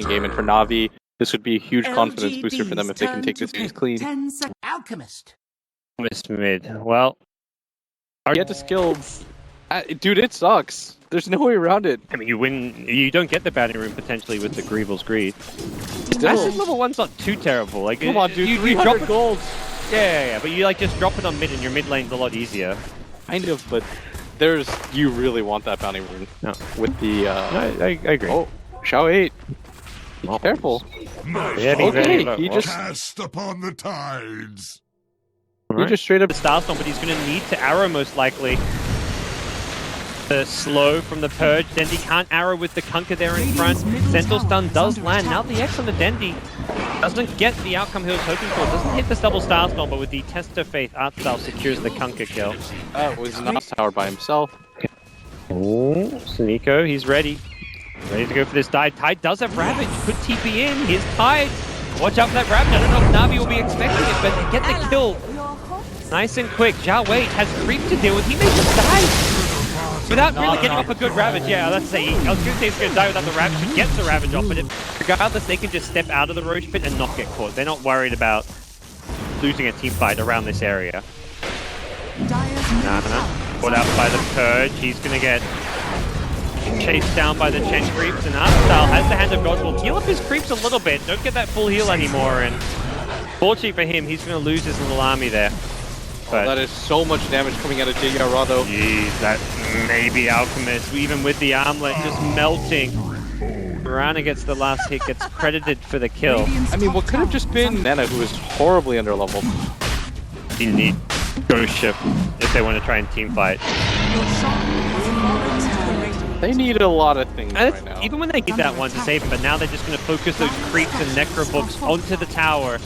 game, and for Na'Vi, this would be a huge confidence booster for them if they can take this series clean. Alchemist. Alchemist mid. Well, You get the skill. Dude, it sucks. There's no way around it. I mean, you win. You don't get the bounty room potentially with the Greevil's Greed. Still. Acid level 1's not too terrible. Like, Come on, dude. You drop it. gold. Yeah. But you like just drop it on mid, and your mid lane's a lot easier. Kind of, but you really want that bounty rune. No. With the. I agree. Oh, Shao 8. Be careful. Yeah, okay, he just Cast upon the tides. he just straight up. The Starstorm, but he's going to need to arrow most likely. The slow from the Purge. Dendi can't arrow with the Kunkka there in front. Sentinel stun does land. Now the X on the Dendi doesn't get the outcome he was hoping for. Doesn't hit the double Starstorm, but with the Test of Faith, artstyle secures the Kunkka kill. That was not tower by himself. Oh, SoNNeikO, he's ready. Ready to go for this dive. Tide does have Ravage. Could TP in. Here's Tide. Watch out for that Ravage. I don't know if Na'Vi will be expecting it, but they get the kill. Nice and quick. Zhao Wei has creep to deal with. He may just die. Without really getting off a good Ravage. Yeah, let's say. I was going to say he's going to die without the Ravage. He gets the Ravage off, but regardless, they can just step out of the Roche pit and not get caught. They're not worried about losing a team fight around this area. Caught out by the Purge. He's going to get chased down by the Chen creeps, and artstyle has the Hand of God. Will heal up his creeps a little bit. Don't get that full heal anymore, and fortunately for him, he's going to lose his little army there. But that is so much damage coming out of ditya-ra though. Jeez, that maybe Alchemist, even with the armlet just melting. Mirana gets the last hit, gets credited for the kill. I mean, what could have just been Nana, who is horribly underleveled. You need Ghost Ship if they want to try and team fight. They need a lot of things right now. Even when they need that one to save him, but now they're just going to focus those creeps and necro books onto the tower.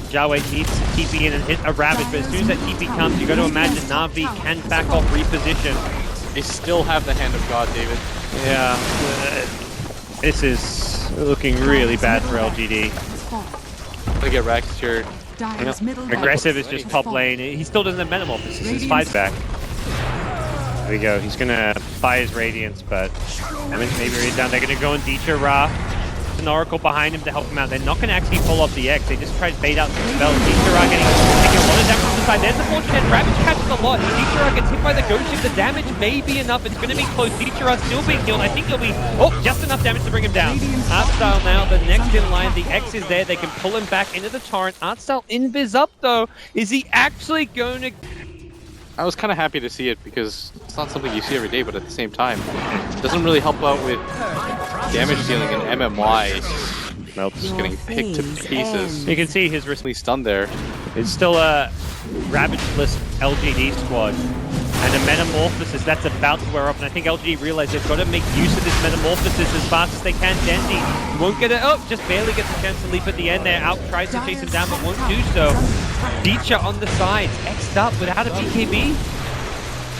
Zhao Wei needs to TP in and hit a Ravage, but as soon as that TP comes, you got to imagine Na'Vi can back off reposition. They still have the Hand of God, David. Yeah, this is looking really bad for LGD. They get Rax here. Aggressif is just top lane. He still doesn't have Metamorphosis. His fight back. There we go. He's gonna buy his Radiance, but maybe read down. They're gonna go on ditya-ra. An Oracle behind him to help him out. They're not going to actually pull off the X. They just try to bait out some spells. ditya-ra taking a lot of damage from the side. There's the fortunate Ravage catches a lot. ditya-ra gets hit by the Ghost Ship. The damage may be enough. It's going to be close. ditya-ra still being killed. I think he'll be just enough damage to bring him down. Artstyle now, the next in line. The X is there. They can pull him back into the torrent. Artstyle invis up though. Is he actually going to... I was kind of happy to see it because it's not something you see every day, but at the same time, it doesn't really help out with damage dealing in MMY. Melts. Just getting picked to pieces. You can see his wrist Stunned there. It's still a Ravage-less LGD squad. And a Metamorphosis that's about to wear off, and I think LGD realized they've got to make use of this Metamorphosis as fast as they can. Dendi won't get it. Oh, just barely gets a chance to leap at the end there. Out tries to chase him down, but won't do so. ditya on the sides, X'd up without a BKB.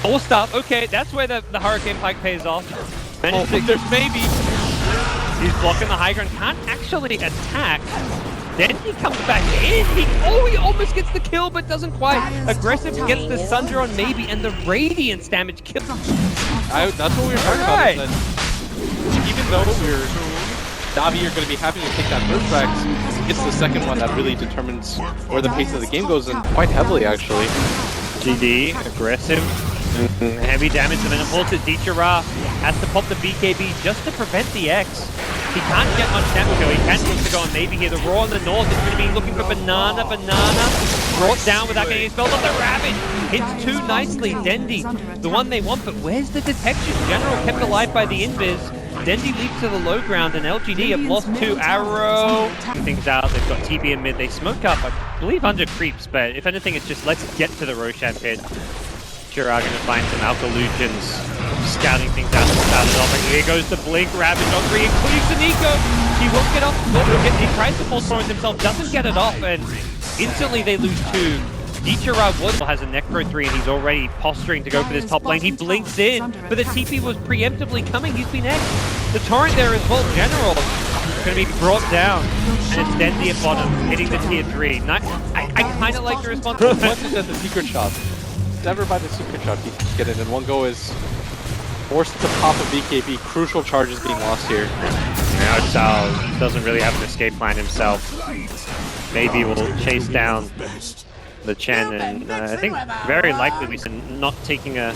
Forced up. Okay, that's where the Hurricane Pike pays off. Managed to, there's maybe. He's blocking the high ground. Can't actually attack. Then he comes back in. He almost gets the kill, but doesn't quite. Aggressif gets the Sunder on maybe, and the Radiance damage kills. That's what we were talking about. Is that even though Na'Vi are going to be happy to take that first Rax, it's the second one that really determines where the pace of the game goes, and quite heavily actually. GD, Aggressif. Heavy damage to Metamorph. ditya-ra has to pop the BKB just to prevent the X. He can't get much damage though. He can look to go on maybe here. The Raw on the north is going to be looking for Banana. Brought down without getting his spells on the Ravage. Hits too nicely. Dendi, the one they want, but where's the detection? General kept alive by the invis. Dendi leaps to the low ground, and LGD have lost 2 arrow. Things out. They've got TB in mid. They smoke up, I believe, under creeps, but if anything, it's just let's get to the Roshan pit. ditya-ra going to find some Alkalusions, scouting things out to start it off. And here goes the Blink, Ravage on 3, including SoNNeikO. He won't get off. He tries to force forward himself, doesn't get it off, and instantly they lose 2. ditya-ra has a Necro 3 and he's already posturing to go for this top lane. He blinks in, but the TP was preemptively coming. He's been X. The torrent there as well, General. It's going to be brought down, and it's Dendi at bottom, hitting the tier 3. I kind of like the response. As much as at the secret shop. Never by the secret shop, you can get it in one go is Forced to pop a BKB, crucial charges being lost here. Now artstyle doesn't really have an escape plan himself. Maybe we'll chase down the Chen, and I think very likely we see not taking a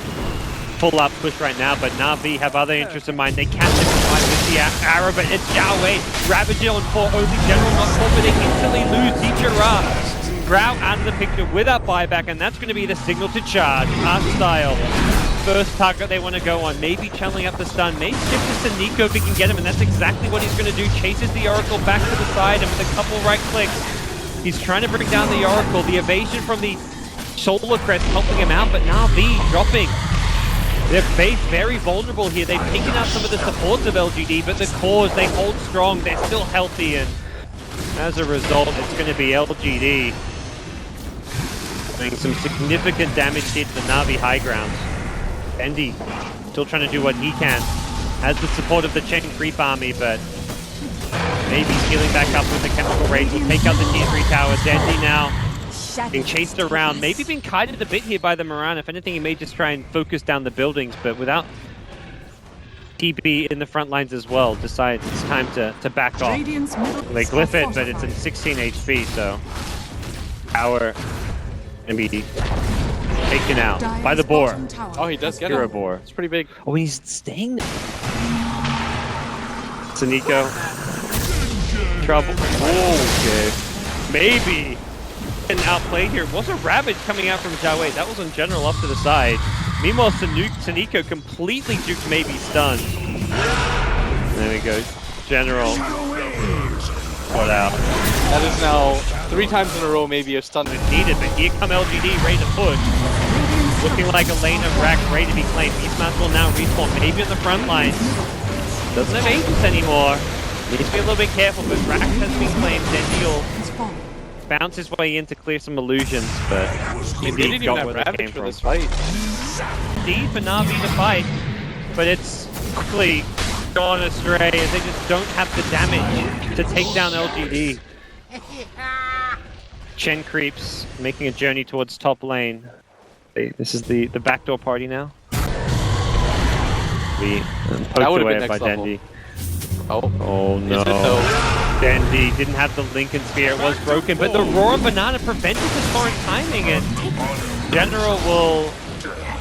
full-out push right now, but Na'Vi have other interests in mind. They catch him with the arrow, but it's Xiao Wei. Ravaging on 4, only General not caught, but they instantly lose ditya-ra. Grout out of the picture with that buyback, and that's going to be the signal to charge. Artstyle, first target they want to go on. Maybe channeling up the stun. Maybe shift to SoNNeikO if he can get him, and that's exactly what he's going to do. Chases the Oracle back to the side, and with a couple right clicks, he's trying to bring down the Oracle. The evasion from the Solar Crest helping him out, but Na'Vi dropping. They're base very vulnerable here. They've taken out some of the supports of LGD, but the cores, they hold strong. They're still healthy, and as a result, it's going to be LGD doing some significant damage here to the Na'Vi high grounds. Dendi still trying to do what he can. Has the support of the Chen creep army, but maybe healing back up with the chemical rage will take out the Tier 3 tower. Dendi now being chased around, maybe being kited a bit here by the Moran. If anything, he may just try and focus down the buildings, but without TB in the front lines as well, decides it's time to back off. They glyph it, but it's in 16 HP, so tower gonna be taken out by the boar. Oh, he does get Hero him. boar. It's pretty big. Oh, he's staying there. SoNNeikO. Trouble. Oh, okay. Maybe an outplay here. Was a Ravage coming out from Xiao Wei. That was on General up to the side. Meanwhile, SoNNeikO completely juked, maybe stunned. There we go. General. Caught out. That is now 3 times in a row maybe a stun. Needed, but here come LGD ready to push. Looking like a lane of Rack ready to be claimed. Beastmaster will now respawn, maybe in the front lines. Doesn't have agents anymore. Needs to be a little bit careful, but Rack has been claimed. Then he'll bounce his way in to clear some illusions, but indeed got where they came from. This fight. Indeed for Na'Vi to fight, but it's quickly gone astray as they just don't have the damage to take down LGD. Chen creeps, making a journey towards top lane. This is the backdoor party now. Poked away by Dendi. Oh no. Dendi didn't have the Lincoln Spear, it was broken, but the Roar Banana prevented the foreign timing, and General will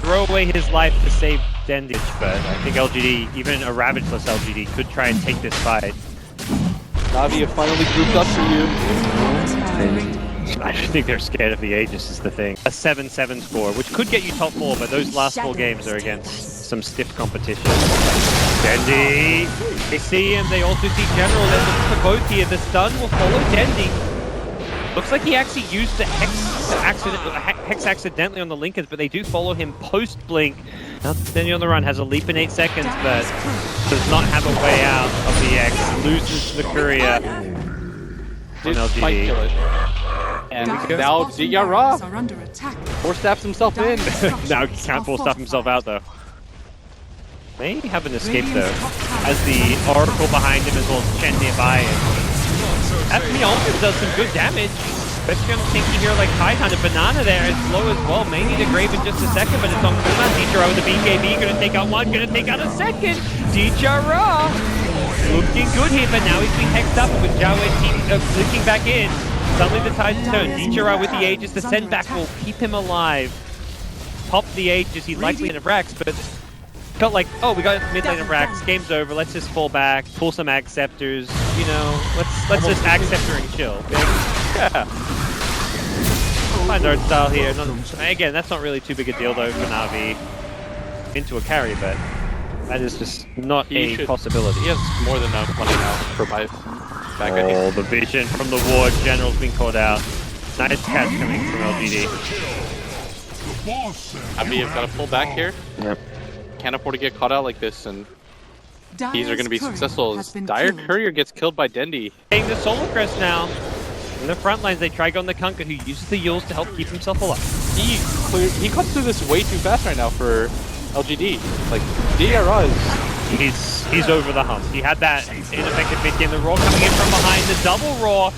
throw away his life to save Dendi, but I think LGD, even a Ravageless LGD, could try and take this fight. Na'Vi have finally grouped up for you. I just think they're scared of the Aegis is the thing. A 7-7 score, which could get you top 4, but those last 4 games are against some stiff competition. Dendi! They see him, they also see General, they're looking for both here. The stun will follow Dendi. Looks like he actually used the Hex accidentally on the Lincolns, but they do follow him post-blink. Now Dendi on the run has a leap in 8 seconds, but does not have a way out of the X. Loses the courier. Might kill it. And now ditya-ra force-stabs himself in. Now he can't force-stab himself out though. May have an escape though, as the Oracle behind him as well as Chen nearby. That also does some good damage. Especially on a tanky hero like Titan. A Banana there is low as well. May need a grave in just a second, but it's on cooldown. ditya-ra with the BKB, gonna take out one, gonna take out a second. ditya-ra looking good here, but now he's been hexed up with Xiao Wei flicking back in. Suddenly the tide's turned. ditya-ra with the Aegis, the send back will keep him alive. Pop the Aegis, he'd likely in a Rax, but felt like, oh, we got mid lane of Rax, game's over, let's just fall back, pull some Ag Scepters, you know, let's just Ag Scepter and chill. Yeah. Find artstyle here. Again, that's not really too big a deal though for Na'Vi into a carry, but that is just not a possibility. He has more than enough money now for my back end. Oh, the vision from the ward. General's been caught out. Nice catch coming from LGD. Na'Vi have got to pull back here. Yep. Can't afford to get caught out like this, and these are going to be successful. As Dire Courier gets killed by Dendi. Taking the Solar Crest now. In the front lines, they try going the Kunkka, who uses the Yules to help keep himself alive. He cuts through this way too fast right now for LGD. Like, ditya-ra is... He's over the hump. He had that ineffective mid game. The Roar coming in from behind. The double Roar.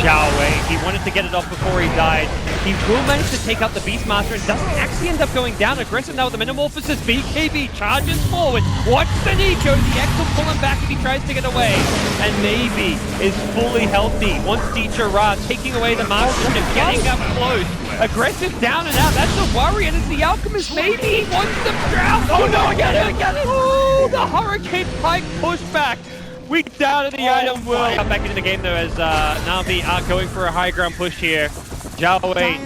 Xiao Wei. He wanted to get it off before he died. He will manage to take out the Beastmaster and doesn't actually end up going down. Aggressive now with the Metamorphosis. BKB charges forward. Watch SoNNeikO. The X will pull him back if he tries to get away. And maybe is fully healthy. Once ditya-ra taking away the Master and getting up close. Aggressive down and out. That's a worry. And it's the Alchemist. Maybe he wants the drown. Oh no, I got it. Oh, the Hurricane Pike pushback. We down in the item world. Come back into the game though as Na'Vi are going for a high ground push here. Xiaowei,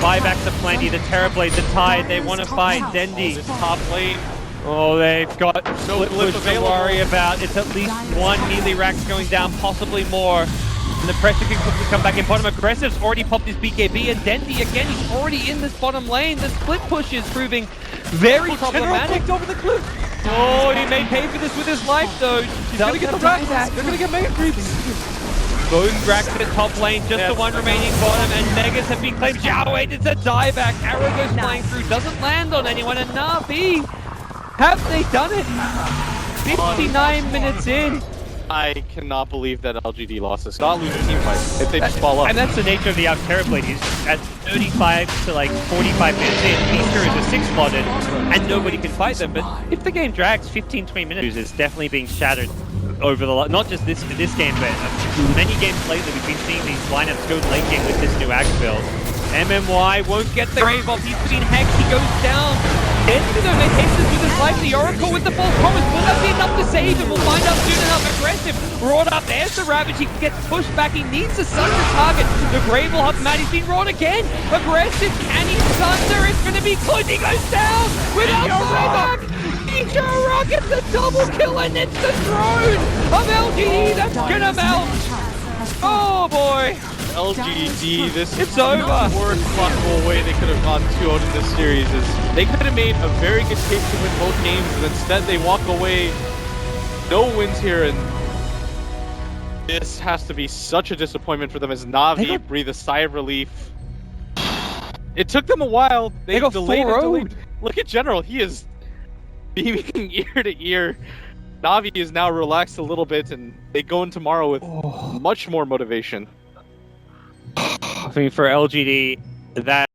buybacks are plenty. The Terrorblade, the Tide, they want to fight Dendi. This top lane. Oh, they've got No split push to worry about. It's at least one melee racks going down, possibly more. And the pressure can quickly come back in bottom. Aggressive's already popped his BKB, and Dendi again, he's already in this bottom lane. The split push is proving very problematic. Over the cliff. Oh, he may pay for this with his life though. He's gonna get the rack. They're gonna get mega creeps. Bone racks at top lane, just the one remaining bottom, and Megas have been claimed. Xiaowei, it's a dieback. Arrow goes flying through, doesn't land on anyone, and Na'Vi, have they done it? 59 minutes in. I cannot believe that LGD lost this. Not lose a team fight if they just fall up. And that's the nature of the Terrorblade. He's at 35 to like 45 minutes in. Feaster is a 6-slotted, and nobody can fight them. But if the game drags 15-20 minutes, it's definitely being shattered over the not just this game, but many games lately we've been seeing these lineups go late game with this new Axe build. MMY won't get the grave off. He's being hexed. He goes down. Dendi though, they takes this with his life. The Oracle with the false promise. Will that be enough to save him? We'll find out soon enough. Aggressive. Brought up. There's the Ravage. He gets pushed back. He needs to stun the target. The grave will have Matt. He's been wrought again. Aggressive. Can he thunder? It's going to be close. He goes down without buyback. ditya-ra gets the double kill, and it's the throne of LGD that's going to melt. Oh boy. LGD, this It's is the over. worst possible way they could have gone 2-0 in this series. Is they could have made a very good case to win both games, and instead they walk away. No wins here, and this has to be such a disappointment for them as Na'Vi breathe a sigh of relief. It took them a while. They got delayed and 4-0'd. delayed. Look at General. He is beaming ear to ear. Na'Vi is now relaxed a little bit, and they go in tomorrow with much more motivation. I mean, for LGD, that